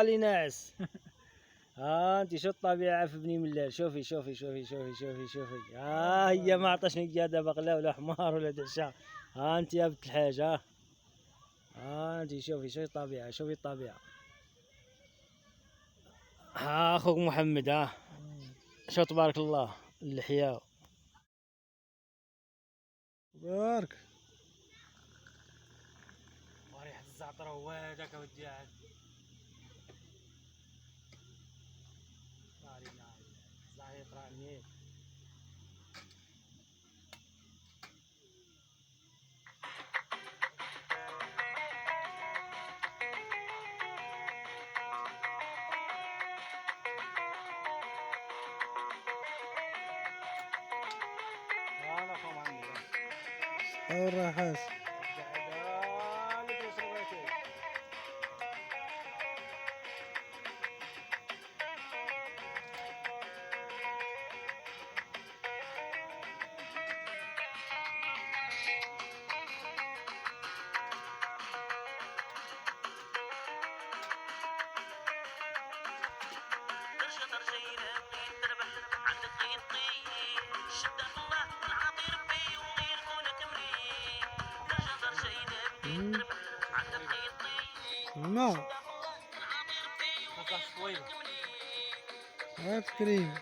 لي ناعس. ها انت شو الطبيعة في بني ملال، شوفي شوفي شوفي شوفي شوفي شوفي. ها هي ما عطشني دابا غلا ولا حمار ولا دعشة. ها انت يا بنت الحاج. ها انت شوفي شوفي الطبيعة، شوفي الطبيعة. ها اخوك محمد. شو تبارك الله اللحية. بارك وريح الزعتر هو هذاك اودي عاد. زعيط راني. انا اخو محمد. والراحات. الماء هات كريم.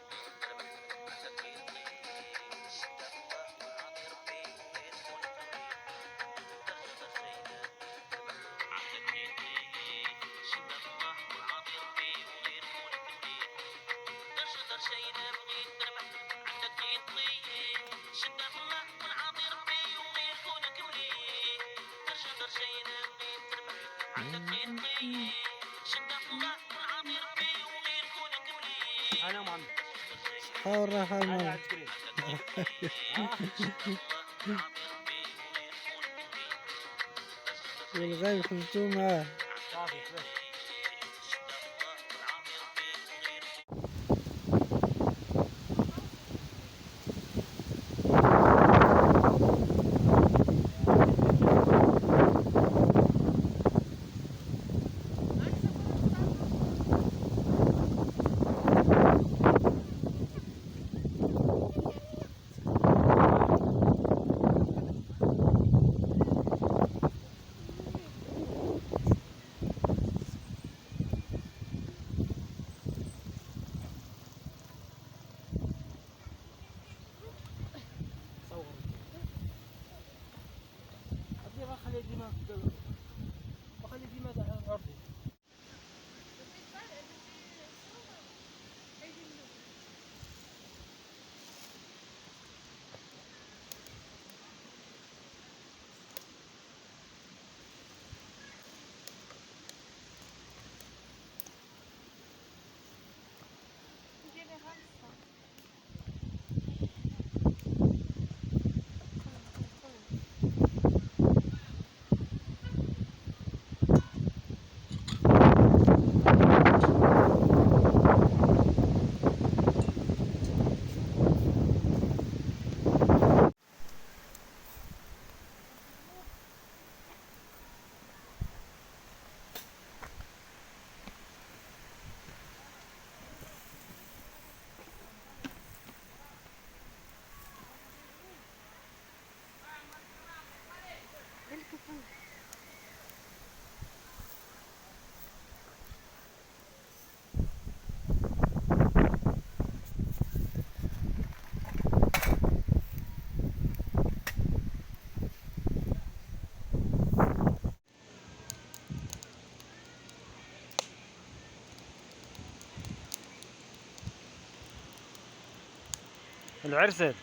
انا محمد. صحة والراحة انا الماء. عسكري. والغايب خرجتو معاه. صافي كفاش. خلي ديما الارضي. العرس هذا.